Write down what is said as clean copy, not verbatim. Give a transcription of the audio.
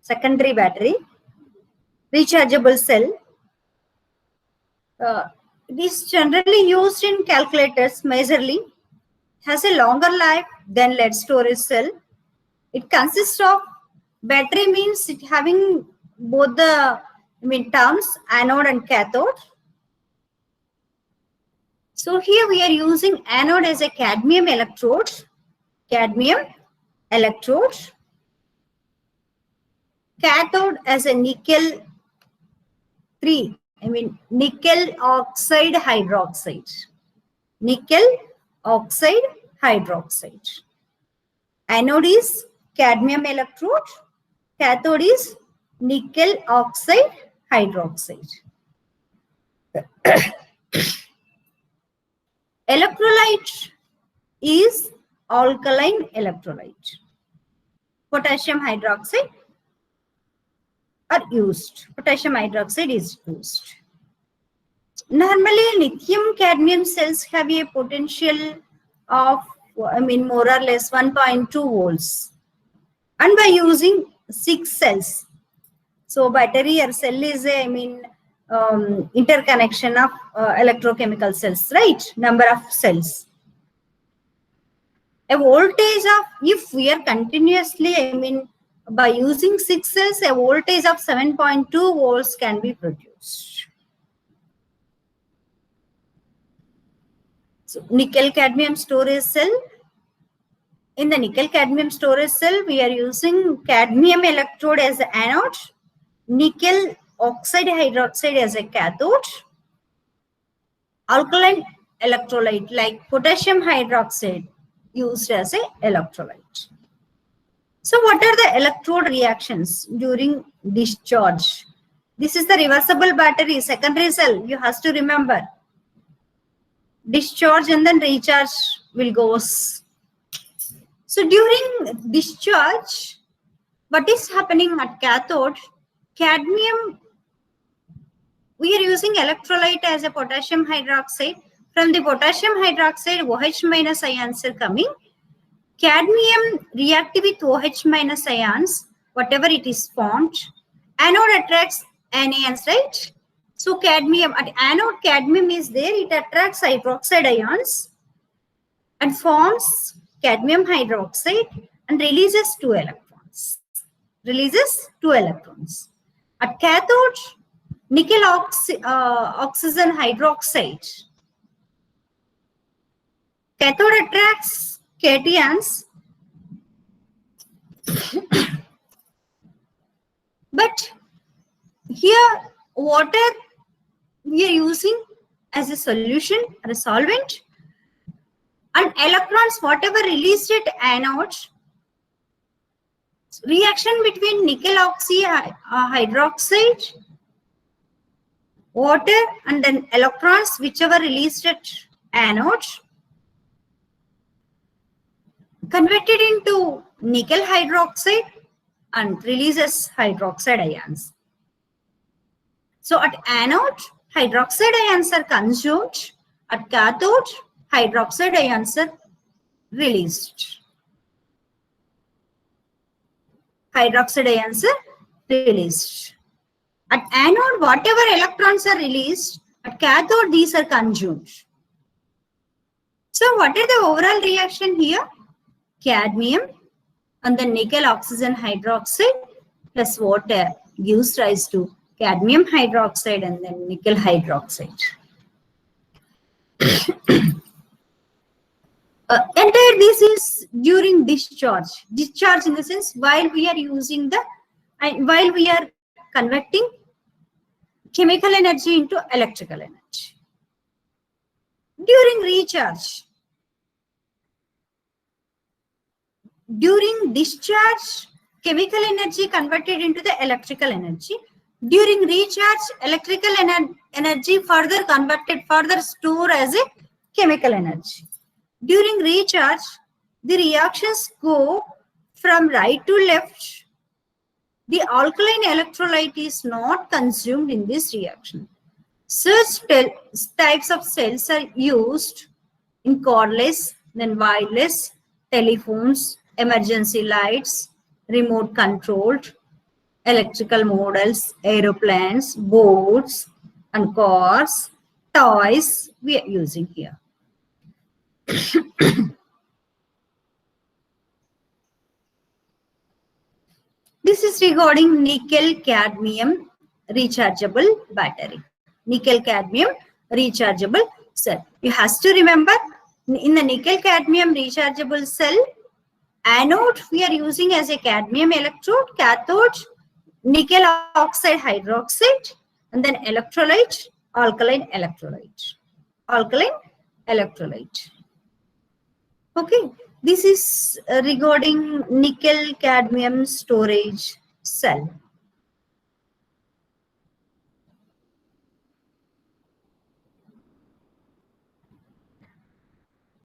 secondary battery, rechargeable cell. It is generally used in calculators majorly, has a longer life than lead storage cell. It consists of battery, means it having both the terms, anode and cathode. So here we are using anode as a cadmium electrode, cathode as a nickel oxide hydroxide. Nickel oxide hydroxide. Anode is cadmium electrode, cathode is nickel oxide hydroxide. Electrolyte is alkaline electrolyte. Potassium hydroxide are used. Potassium hydroxide is used. Normally, lithium cadmium cells have a potential of, more or less 1.2 volts. And by using 6 cells. So battery or cell is a, interconnection of electrochemical cells, right? Number of cells. A voltage of, if we are continuously, by using 6 cells, a voltage of 7.2 volts can be produced. So nickel cadmium storage cell. In the nickel cadmium storage cell, we are using cadmium electrode as the anode, nickel oxide hydroxide as a cathode, alkaline electrolyte like potassium hydroxide used as a electrolyte. So what are the electrode reactions during discharge? This is the reversible battery, secondary cell, you have to remember. Discharge and then recharge will go. So during discharge, what is happening at cathode? Cadmium, we are using electrolyte as a potassium hydroxide. From the potassium hydroxide, OH minus ions are coming. Cadmium react with OH minus ions, whatever it is formed. Anode attracts anions, right? So cadmium, at anode cadmium is there, it attracts hydroxide ions and forms cadmium hydroxide and releases 2 electrons. At cathode, nickel oxygen hydroxide. Cathode attracts cations, but here water we are using as a solution or a solvent, and electrons whatever released at anode, reaction between nickel hydroxide, water and then electrons whichever released at anode converted into nickel hydroxide and releases hydroxide ions. So at anode, hydroxide ions are consumed. At cathode, hydroxide ions are released. Hydroxide ions are released. At anode, whatever electrons are released, at cathode, these are consumed. So what is the overall reaction here? Cadmium and the nickel oxygen hydroxide plus water gives rise to cadmium hydroxide and then nickel hydroxide. Entire this is during discharge. Discharge in the sense while we are using the, while we are converting chemical energy into electrical energy. During recharge, during discharge, chemical energy converted into the electrical energy. During recharge, electrical energy further converted, further stored as a chemical energy. During recharge, the reactions go from right to left. The alkaline electrolyte is not consumed in this reaction. Such types of cells are used in cordless, then wireless, telephones, emergency lights, remote controlled, electrical models, aeroplanes, boats, and cars, toys we are using here. This is regarding nickel cadmium rechargeable battery. Nickel cadmium rechargeable cell. You have to remember, in the nickel cadmium rechargeable cell, anode we are using as a cadmium electrode, cathode nickel oxide hydroxide, and then electrolyte alkaline electrolyte. Alkaline electrolyte. Okay, this is regarding nickel cadmium storage cell.